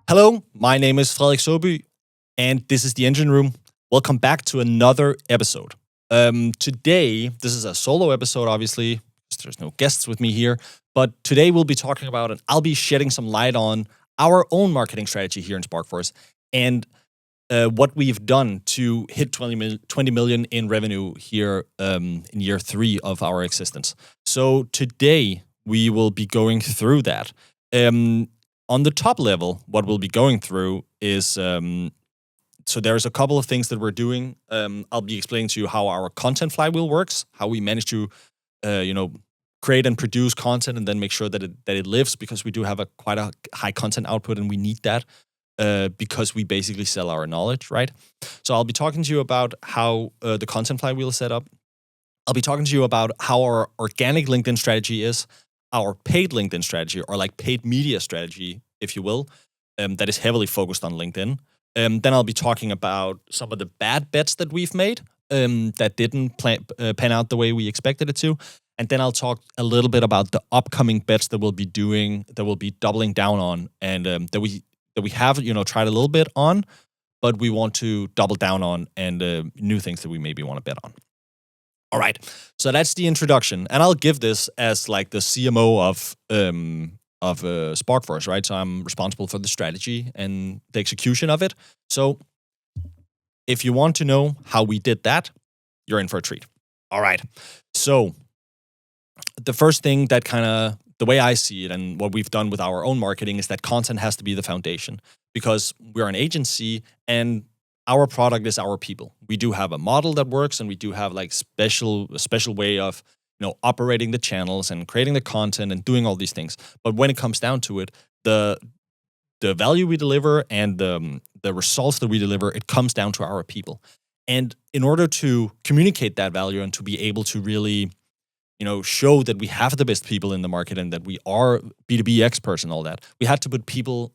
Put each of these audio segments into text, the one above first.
Hello, my name is Frederik and this is the Engine Room. Welcome back to another episode. Today, this is a solo episode, obviously, because there's no guests with me here. But today we'll be talking about, and I'll be shedding some light on our own marketing strategy here in Sparkforce and what we've done to hit 20 million in revenue here in year 3 of our existence. So today we will be going through that. On the top level, what we'll be going through is, so there's a couple of things that we're doing. I'll be explaining to you how our content flywheel works, how we manage to, create and produce content and then make sure that it lives, because we do have quite a high content output and we need that because we basically sell our knowledge, right? So I'll be talking to you about how the content flywheel is set up. I'll be talking to you about how our organic LinkedIn strategy is, our paid LinkedIn strategy, or like paid media strategy, if you will, that is heavily focused on LinkedIn. Then I'll be talking about some of the bad bets that we've made that didn't pan out the way we expected it to. And then I'll talk a little bit about the upcoming bets that we'll be doing, that we'll be doubling down on, and that we have, tried a little bit on, but we want to double down on, and new things that we maybe want to bet on. All right, so that's the introduction, and I'll give this as like the CMO of Sparkforce, right? So I'm responsible for the strategy and the execution of it. So if you want to know how we did that, you're in for a treat. All right, so the first thing that the way I see it and what we've done with our own marketing is that content has to be the foundation, because we're an agency and our product is our people. We do have a model that works, and we do have like a special way of operating the channels and creating the content and doing all these things. But when it comes down to it, the value we deliver and the results that we deliver, it comes down to our people. And in order to communicate that value and to be able to really show that we have the best people in the market and that we are B2B experts and all that, we had to put people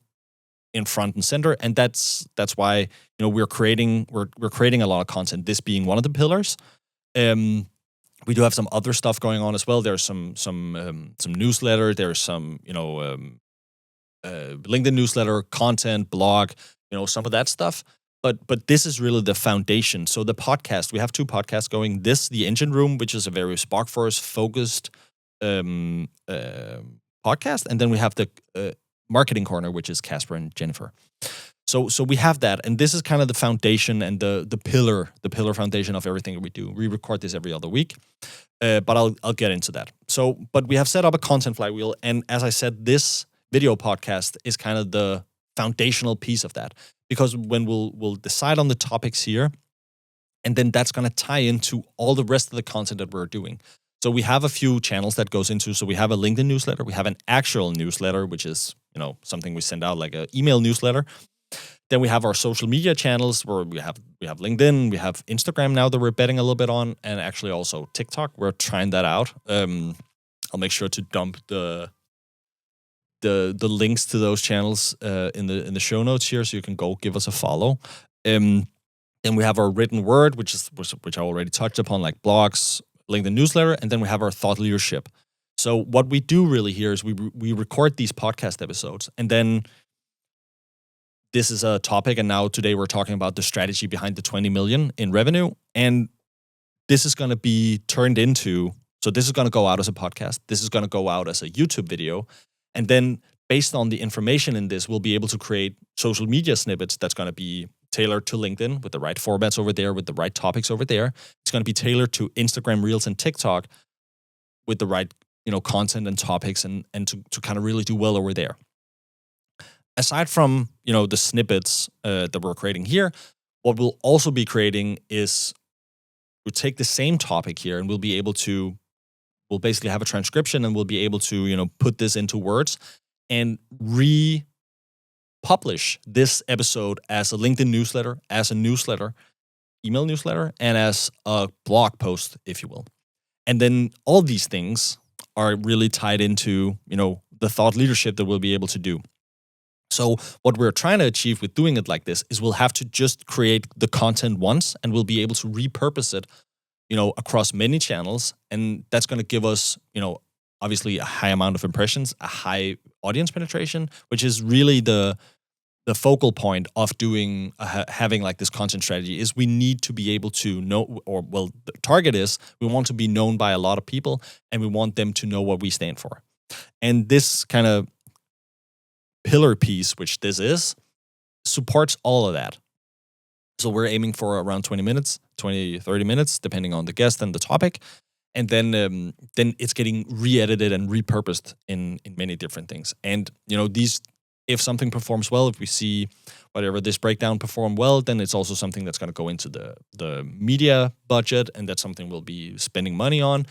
in front and center, and that's why we're creating a lot of content. This being one of the pillars. We do have some other stuff going on as well. There's some newsletter. There's some LinkedIn newsletter content, blog, some of that stuff. But this is really the foundation. So the podcast, we have 2 podcasts going. This, the Engine Room, which is a very Sparkforce focused podcast, and then we have the Marketing Corner, which is Casper and Jennifer. So we have that, and this is kind of the foundation and the pillar foundation of everything that we do. We record this every other week, but I'll get into that. But we have set up a content flywheel, and as I said, this video podcast is kind of the foundational piece of that, because when we'll decide on the topics here, and then that's going to tie into all the rest of the content that we're doing. So we have a few channels that goes into. So we have a LinkedIn newsletter. We have an actual newsletter, which is something we send out, like an email newsletter. Then we have our social media channels where we have LinkedIn, we have Instagram now that we're betting a little bit on, and actually also TikTok. We're trying that out. I'll make sure to dump the links to those channels in the show notes here, so you can go give us a follow. Then we have our written word, which I already touched upon, like blogs, LinkedIn newsletter, and then we have our thought leadership. So what we do really here is we record these podcast episodes, and then this is a topic, and now today we're talking about the strategy behind the 20 million in revenue, and this is going to be turned into, so this is going to go out as a podcast, this is going to go out as a YouTube video, and then based on the information in this, we'll be able to create social media snippets that's going to be tailored to LinkedIn with the right formats over there, with the right topics over there. It's going to be tailored to Instagram Reels and TikTok with the right content and topics, and to kind of really do well over there. Aside from the snippets that we're creating here, what we'll also be creating is we'll take the same topic here, and we'll basically have a transcription, and we'll be able to put this into words and republish this episode as a LinkedIn newsletter, as a newsletter, email newsletter, and as a blog post, if you will. And then all these things are really tied into the thought leadership that we'll be able to do. So what we're trying to achieve with doing it like this is we'll have to just create the content once, and we'll be able to repurpose it, across many channels. And that's going to give us, obviously a high amount of impressions, a high audience penetration, which is really the the focal point of doing having like this content strategy is we need to be able to know, or well, the target is we want to be known by a lot of people, and we want them to know what we stand for. And this kind of pillar piece, which this is, supports all of that. So we're aiming for around 20 minutes, 20, 30 minutes, depending on the guest and the topic. And then it's getting re-edited and repurposed in many different things. And, these, if something performs well, if we see whatever this breakdown perform well, then it's also something that's going to go into the media budget, and that's something we'll be spending money on,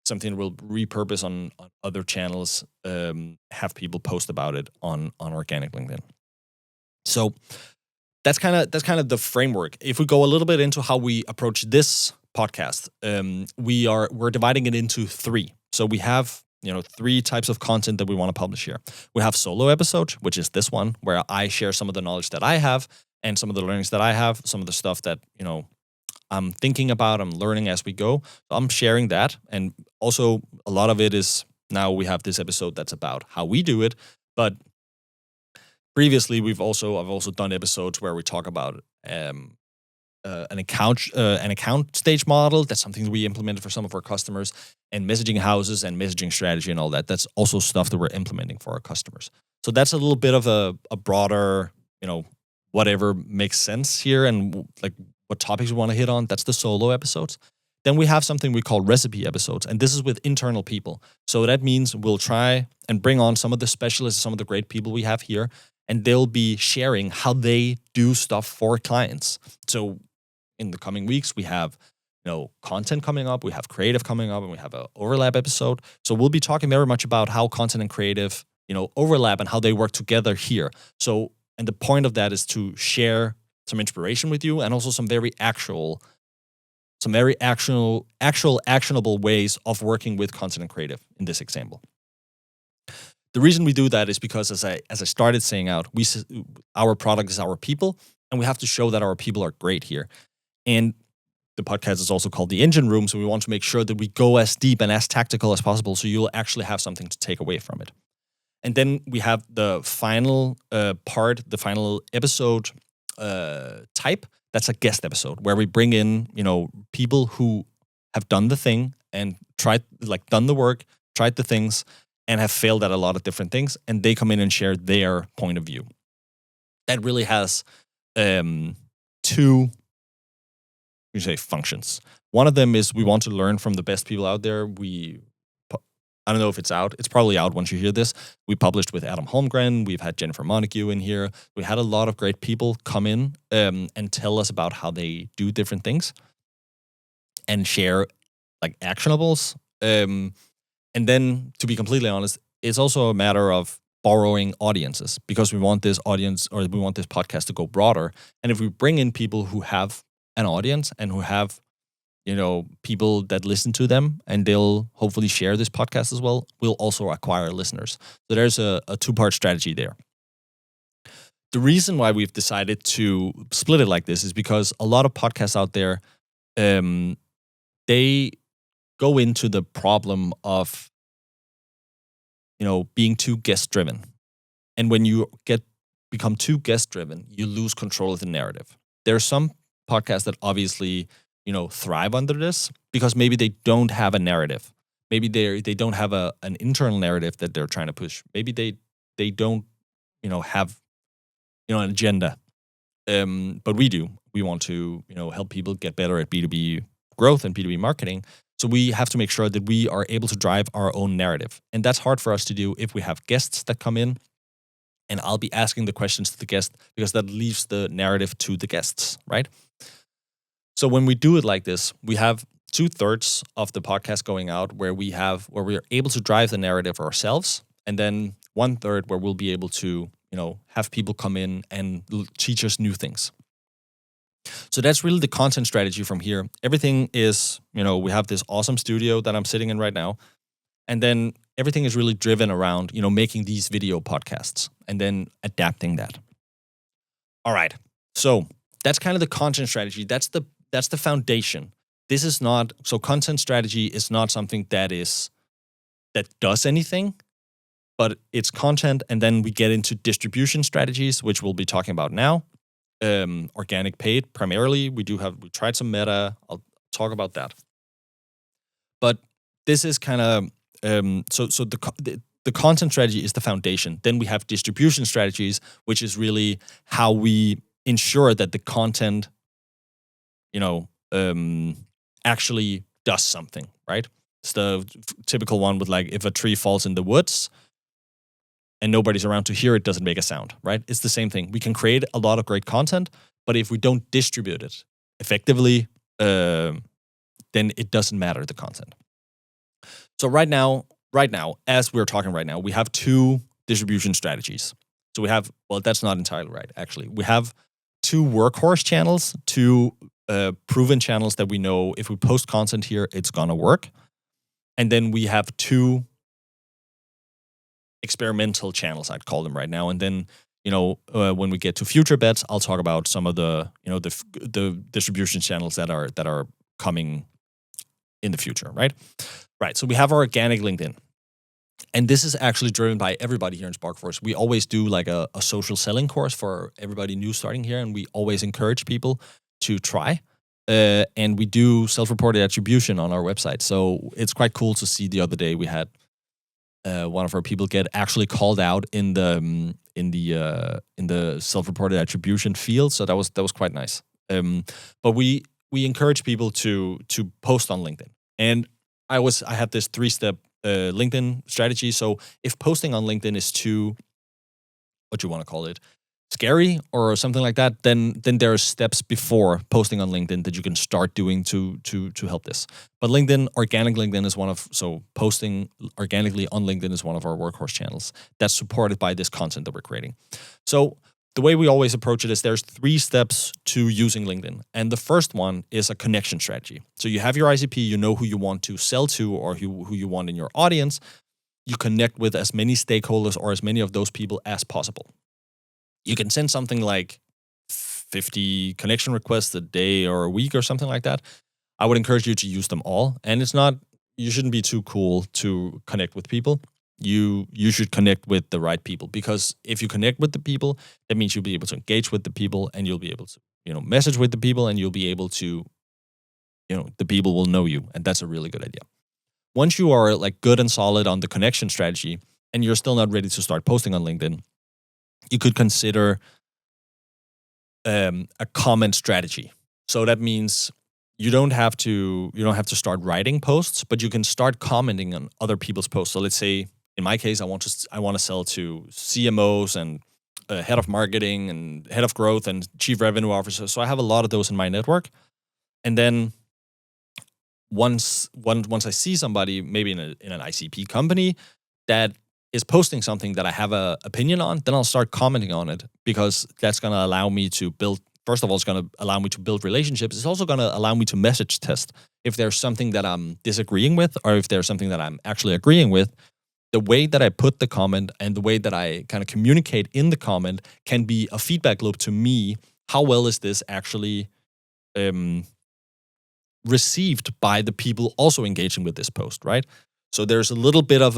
something we'll repurpose on other channels, have people post about it on organic LinkedIn. So that's kind of the framework. If we go a little bit into how we approach this podcast, we're dividing it into 3. So we have 3 types of content that we want to publish here. We have solo episodes, which is this one, where I share some of the knowledge that I have and some of the learnings that I have, some of the stuff that I'm thinking about, I'm learning as we go. So I'm sharing that, and also a lot of it is now we have this episode that's about how we do it, but previously, I've also done episodes where we talk about an account stage model. That's something that we implemented for some of our customers, and messaging houses and messaging strategy and all that. That's also stuff that we're implementing for our customers. So that's a little bit of a broader, whatever makes sense here, and like what topics we want to hit on. That's the solo episodes. Then we have something we call recipe episodes, and this is with internal people. So that means we'll try and bring on some of the specialists, some of the great people we have here, and they'll be sharing how they do stuff for clients. So in the coming weeks, we have content coming up, we have creative coming up, and we have an overlap episode. So we'll be talking very much about how content and creative overlap and how they work together here. So, and the point of that is to share some inspiration with you, and also some very actionable ways of working with content and creative in this example. The reason we do that is because, as I started saying out, our product is our people, and we have to show that our people are great here. And the podcast is also called the Engine Room, so we want to make sure that we go as deep and as tactical as possible, so you'll actually have something to take away from it. And then we have the final part, the final episode type. That's a guest episode where we bring in people who have done the thing and done the work, tried the things, and have failed at a lot of different things, and they come in and share their point of view. That really has 2 functions. One of them is we want to learn from the best people out there. I don't know if it's out. It's probably out once you hear this. We published with Adam Holmgren. We've had Jennifer Montague in here. We had a lot of great people come in and tell us about how they do different things and share like actionables. And then, to be completely honest, it's also a matter of borrowing audiences, because we want this audience, or we want this podcast to go broader. And if we bring in people who have an audience and who have, people that listen to them, and they'll hopefully share this podcast as well, we'll also acquire listeners. So there's a 2-part strategy there. The reason why we've decided to split it like this is because a lot of podcasts out there, they go into the problem of, being too guest-driven. And when you become too guest-driven, you lose control of the narrative. There are some podcasts that obviously, thrive under this, because maybe they don't have a narrative. Maybe they don't have an internal narrative that they're trying to push. Maybe they don't, have, an agenda. But we do. We want to, help people get better at B2B growth and B2B marketing. So we have to make sure that we are able to drive our own narrative. And that's hard for us to do if we have guests that come in, and I'll be asking the questions to the guest, because that leaves the narrative to the guests, right? So when we do it like this, we have 2/3 of the podcast going out where we're able to drive the narrative ourselves, and then 1/3 where we'll be able to, have people come in and teach us new things. So that's really the content strategy from here. Everything is, we have this awesome studio that I'm sitting in right now. And then everything is really driven around, making these video podcasts and then adapting that. All right. So that's kind of the content strategy. That's the foundation. So content strategy is not something that does anything. but it's content, and then we get into distribution strategies, which we'll be talking about now. Organic paid primarily. We tried some meta. I'll talk about that. But this is kind of so the content strategy is the foundation. Then we have distribution strategies, which is really how we ensure that the content, actually does something, right? It's the typical one with like if a tree falls in the woods and nobody's around to hear it, doesn't make a sound, right? It's the same thing. We can create a lot of great content, but if we don't distribute it effectively, then it doesn't matter, the content. So right now, as we're talking right now, we have two distribution strategies. So we have, well, that's not entirely right, actually. We have two workhorse channels, two proven channels that we know if we post content here, it's gonna work. And then we have two experimental channels, I'd call them right now. And then, when we get to future bets, I'll talk about some of the, the distribution channels that are coming in the future, right? Right. So we have our organic LinkedIn. And this is actually driven by everybody here in Sparkforce. We always do like a social selling course for everybody new starting here, and we always encourage people to try. And we do self-reported attribution on our website. So it's quite cool to see. The other day we had one of our people get actually called out in the self-reported attribution field. So that was quite nice. But we encourage people to post on LinkedIn. And I have this 3-step LinkedIn strategy. So if posting on LinkedIn is too, what do you want to call it, scary or something like that, then there are steps before posting on LinkedIn that you can start doing to help this. But organic LinkedIn is posting organically on LinkedIn is one of our workhorse channels that's supported by this content that we're creating. So the way we always approach it is there's 3 steps to using LinkedIn. And the first one is a connection strategy. So you have your ICP, you know who you want to sell to or who you want in your audience. You connect with as many stakeholders or as many of those people as possible. You can send something like 50 connection requests a day or a week or something like that. I would encourage you to use them all. And you shouldn't be too cool to connect with people. You should connect with the right people, because if you connect with the people, that means you'll be able to engage with the people, and you'll be able to, message with the people, and you'll be able to, the people will know you. And that's a really good idea. Once you are like good and solid on the connection strategy and you're still not ready to start posting on LinkedIn, you could consider a comment strategy. So that means you don't have to start writing posts, but you can start commenting on other people's posts. So let's say, in my case, I want to sell to CMOs and head of marketing and head of growth and chief revenue officers. So I have a lot of those in my network. And then once I see somebody, maybe in an ICP company, that is posting something that I have an opinion on, then I'll start commenting on it, because that's going to allow me to build. First of all, it's going to allow me to build relationships. It's also going to allow me to message test if there's something that I'm disagreeing with, or if there's something that I'm actually agreeing with. The way that I put the comment and the way that I kind of communicate in the comment can be a feedback loop to me. How well is this actually received by the people also engaging with this post, right? So there's a little bit of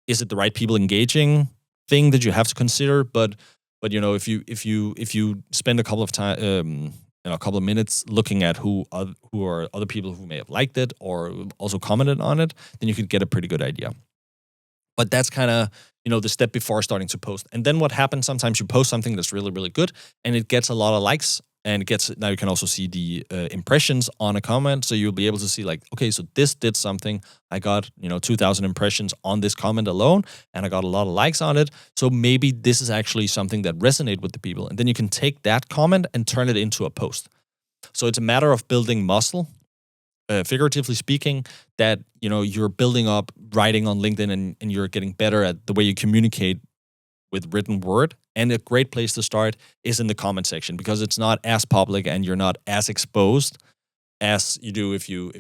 is it the right people engaging thing that you have to consider, but if you spend a couple of minutes looking at who are other people who may have liked it or also commented on it, then you could get a pretty good idea. But that's kind of, the step before starting to post. And then what happens, sometimes you post something that's really, really good and it gets a lot of likes, and now you can also see the impressions on a comment. So you'll be able to see like, okay, so this did something. I got, 2,000 impressions on this comment alone, and I got a lot of likes on it. So maybe this is actually something that resonates with the people. And then you can take that comment and turn it into a post. So it's a matter of building muscle, figuratively speaking, that, you're building up writing on LinkedIn and you're getting better at the way you communicate with written word. And a great place to start is in the comment section, because it's not as public and you're not as exposed as you do if you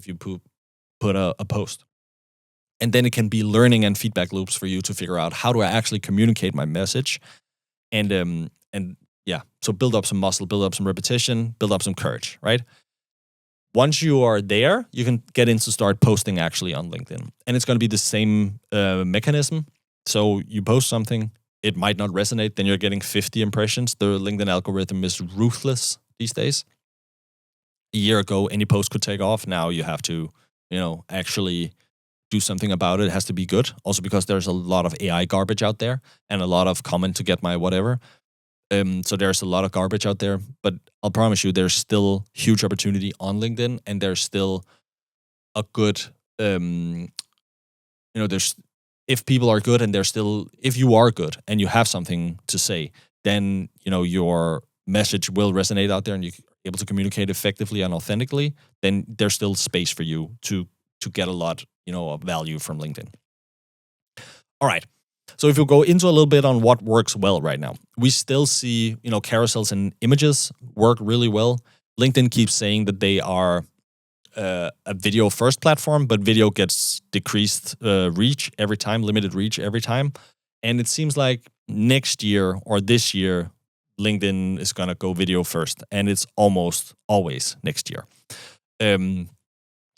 put a post. And then it can be learning and feedback loops for you to figure out, how do I actually communicate my message? And so build up some muscle, build up some repetition, build up some courage, right? Once you are there, you can get into start posting actually on LinkedIn. And it's going to be the same mechanism. So you post something, it might not resonate, then you're getting 50 impressions. The LinkedIn algorithm is ruthless these days. A year ago, any post could take off. Now you have to, actually do something about it. It has to be good. Also because there's a lot of AI garbage out there and a lot of comment to get my whatever. So there's a lot of garbage out there, but I'll promise you, there's still huge opportunity on LinkedIn, and there's still a good, there's if people are good and if you are good and you have something to say, then your message will resonate out there, and you're able to communicate effectively and authentically. Then there's still space for you to get a lot, of value from LinkedIn. All right. So if you go into a little bit on what works well right now, we still see, carousels and images work really well. LinkedIn keeps saying that they are a video first platform, but video gets decreased reach every time, limited reach every time. And it seems like next year or this year, LinkedIn is going to go video first. And it's almost always next year.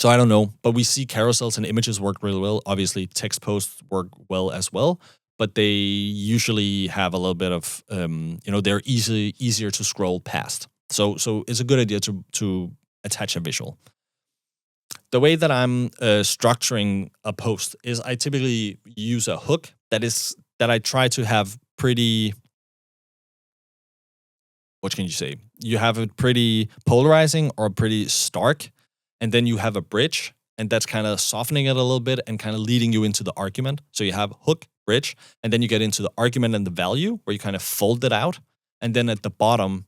So I don't know, but we see carousels and images work really well. Obviously, text posts work well as well, but they usually have a little bit of, they're easier to scroll past. So it's a good idea to attach a visual. The way that I'm structuring a post is I typically use a hook that I try to have pretty. What can you say? You have it pretty polarizing or pretty stark. And then you have a bridge, and that's kind of softening it a little bit and kind of leading you into the argument. So you have hook, bridge, and then you get into the argument and the value, where you kind of fold it out. And then at the bottom,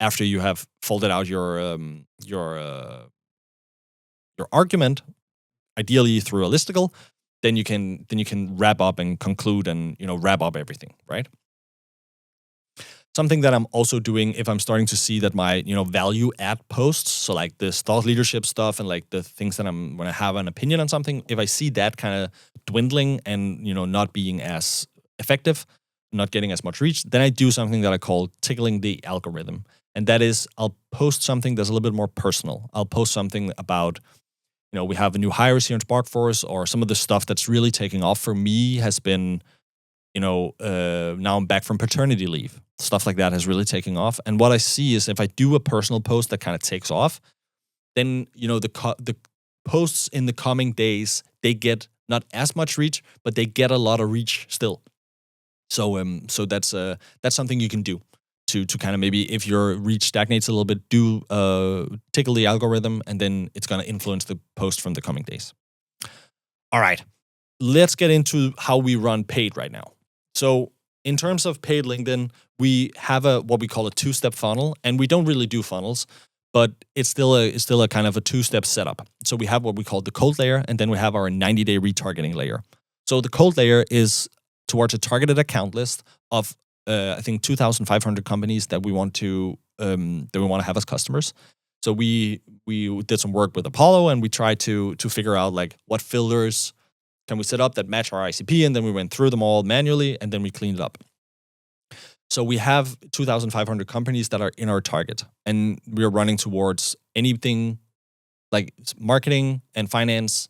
after you have folded out your argument, ideally through a listicle, then you can wrap up and conclude and wrap up everything, right? Something that I'm also doing if I'm starting to see that my, value add posts, so like this thought leadership stuff and like the things that when I have an opinion on something, if I see that kind of dwindling and, not being as effective, not getting as much reach, then I do something that I call tickling the algorithm. And that is, I'll post something that's a little bit more personal. I'll post something about, we have a new hires here in Sparkforce, or some of the stuff that's really taking off for me has been, now I'm back from paternity leave. Stuff like that has really taken off. And what I see is if I do a personal post that kind of takes off, then, the posts in the coming days, they get not as much reach, but they get a lot of reach still. So that's something you can do to kind of maybe, if your reach stagnates a little bit, do tickle the algorithm, and then it's going to influence the post from the coming days. All right, let's get into how we run paid right now. So in terms of paid LinkedIn, we have what we call a two-step funnel, and we don't really do funnels, but it's still a kind of a two-step setup. So we have what we call the cold layer, and then we have our 90-day retargeting layer. So the cold layer is towards a targeted account list of I think 2,500 companies that we want to have as customers. So we did some work with Apollo, and we tried to figure out like what filters can we set up that match our ICP, and then we went through them all manually, and then we cleaned it up. So we have 2,500 companies that are in our target, and we're running towards anything like marketing and finance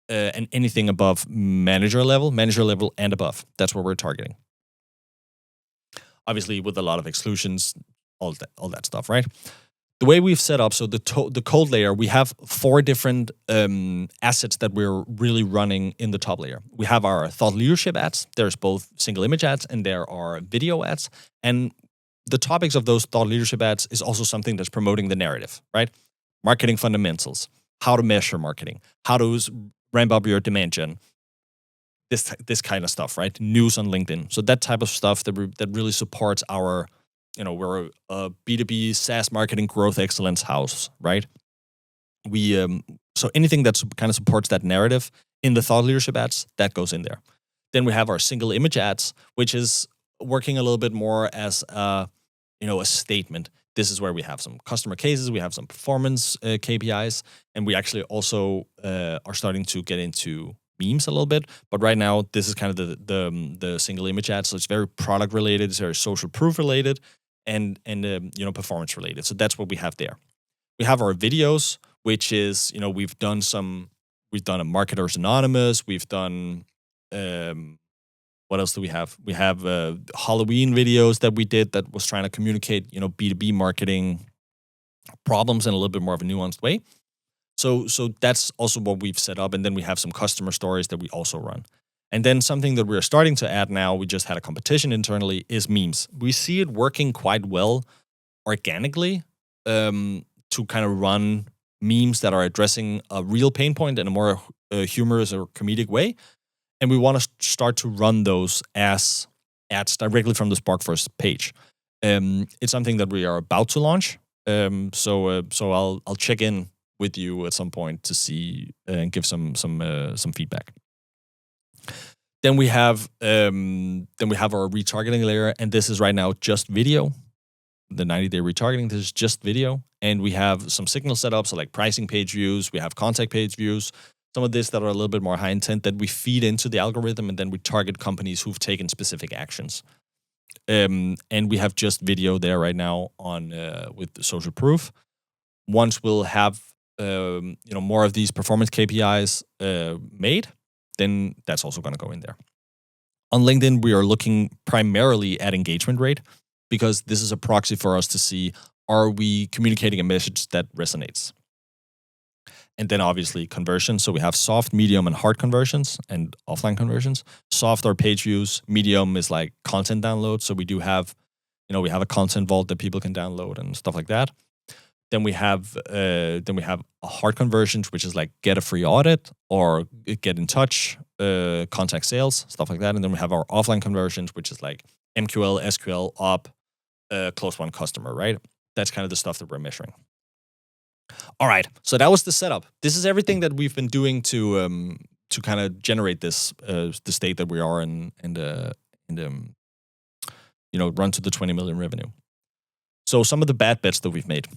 and anything above manager level and above. That's what we're targeting. Obviously, with a lot of exclusions, all that stuff, right? The way we've set up, so the cold layer, we have 4 different assets that we're really running in the top layer. We have our thought leadership ads. There's both single image ads and there are video ads. And the topics of those thought leadership ads is also something that's promoting the narrative, right? Marketing fundamentals, how to measure marketing, how to ramp up your demand gen, this kind of stuff, right? News on LinkedIn. So that type of stuff that really supports our, we're a B2B SaaS marketing growth excellence house, right? We so anything that kind of supports that narrative in the thought leadership ads, that goes in there. Then we have our single image ads, which is working a little bit more as a statement. This is where we have some customer cases, we have some performance KPIs, and we actually also are starting to get into memes a little bit. But right now, this is kind of the single image ads. So it's very product related, it's very social proof related, and performance related. So that's what we have there. We have our videos, which is we've done a Marketers Anonymous, we've done What else do we have? We have Halloween videos that we did that was trying to communicate, B2B marketing problems in a little bit more of a nuanced way. So that's also what we've set up. And then we have some customer stories that we also run. And then something that we're starting to add now, we just had a competition internally, is memes. We see it working quite well organically to kind of run memes that are addressing a real pain point in a more humorous or comedic way. And we want to start to run those as ads directly from the Sparkforce page. It's something that we are about to launch. So I'll check in with you at some point to see and give some feedback. Then we have our retargeting layer, and this is right now just video. The 90-day retargeting, this is just video, and we have some signal setups, so like pricing page views, we have contact page views, some of this that are a little bit more high intent that we feed into the algorithm, and then we target companies who've taken specific actions. And we have just video there right now on with the social proof. Once we'll have more of these performance KPIs made, then that's also going to go in there. On LinkedIn, we are looking primarily at engagement rate because this is a proxy for us to see, are we communicating a message that resonates? And then obviously conversion. So we have soft, medium, and hard conversions and offline conversions. Soft are page views. Medium is like content download. So we do have, we have a content vault that people can download and stuff like that. Then we have a hard conversions, which is like get a free audit or get in touch, contact sales, stuff like that. And then we have our offline conversions, which is like MQL, SQL, op, close one customer, right? That's kind of the stuff that we're measuring. All right, so that was the setup. This is everything that we've been doing to kind of generate this the state that we are in and run to the 20 million revenue. So some of the bad bets that we've made.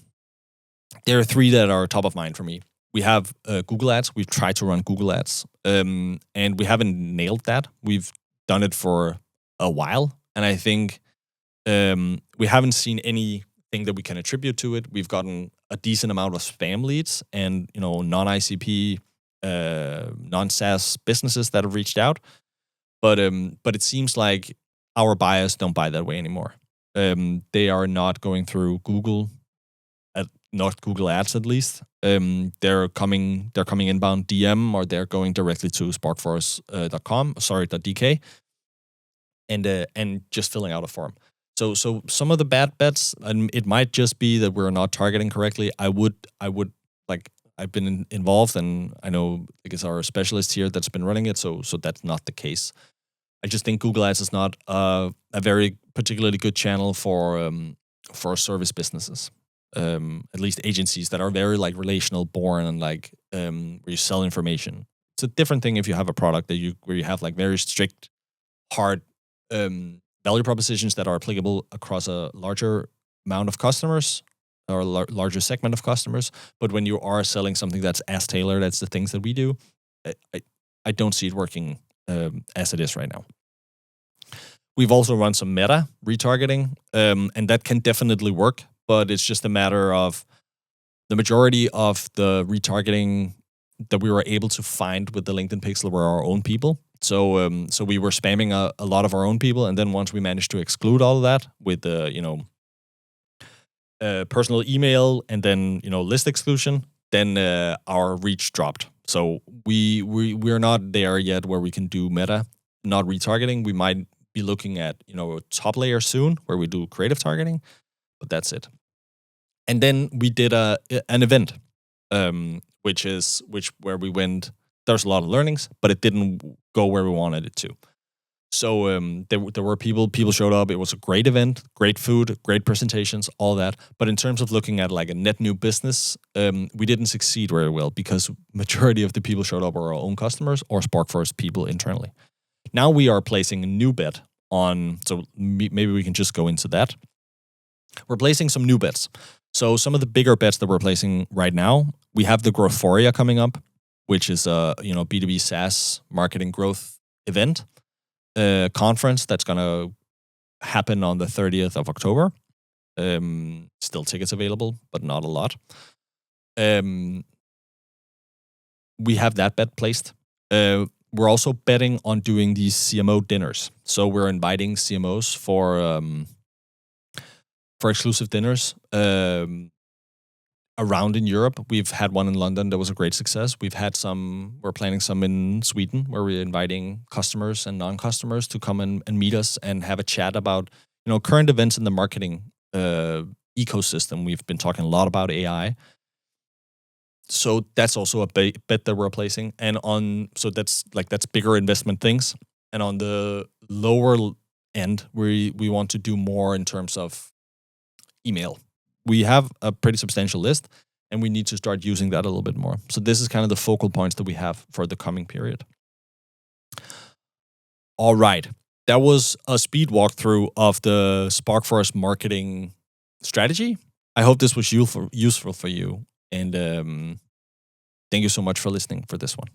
There are three that are top of mind for me. We have Google Ads. We've tried to run Google Ads, and we haven't nailed that. We've done it for a while, and I think we haven't seen anything that we can attribute to it. We've gotten a decent amount of spam leads and non-ICP, non-SaaS businesses that have reached out, but it seems like our buyers don't buy that way anymore. They are not going through Google. Not Google Ads, at least. They're coming inbound DM, or they're going directly to sparkforce.dk, and just filling out a form. So some of the bad bets, and it might just be that we're not targeting correctly. I would like, I've been involved, and I know it's our specialist here that's been running it. So that's not the case. I just think Google Ads is not a very particularly good channel for service businesses. At least agencies that are very like relational born and like where you sell information. It's a different thing if you have a product where you have like very strict, hard value propositions that are applicable across a larger amount of customers or a larger segment of customers. But when you are selling something that's as tailored as the things that we do, I don't see it working as it is right now. We've also run some meta retargeting, and that can definitely work. But it's just a matter of the majority of the retargeting that we were able to find with the LinkedIn pixel were our own people. So we were spamming a lot of our own people, and then once we managed to exclude all of that with personal email and then list exclusion, then our reach dropped. So we're not there yet where we can do meta, not retargeting. We might be looking at a top layer soon where we do creative targeting, but that's it. And then we did an event, where we went. There's a lot of learnings, but it didn't go where we wanted it to. So there were people showed up. It was a great event, great food, great presentations, all that. But in terms of looking at like a net new business, we didn't succeed very well because majority of the people showed up were our own customers or Sparkforce people internally. Now we are placing a new bet on. So maybe we can just go into that. We're placing some new bets. So some of the bigger bets that we're placing right now, we have the Growthoria coming up, which is a B2B SaaS marketing growth event conference that's gonna happen on the 30th of October. Still tickets available, but not a lot. We have that bet placed. we're also betting on doing these CMO dinners. So we're inviting CMOs for exclusive dinners around in Europe. We've had one in London that was a great success. We're planning some in Sweden where we're inviting customers and non-customers to come and meet us and have a chat about, current events in the marketing ecosystem. We've been talking a lot about AI. So that's also a bet that we're placing. And that's bigger investment things. And on the lower end, we want to do more in terms of email. We have a pretty substantial list, and we need to start using that a little bit more. So this is kind of the focal points that we have for the coming period. All right. That was a speed walkthrough of the Sparkforce marketing strategy. I hope this was useful for you. And thank you so much for listening for this one.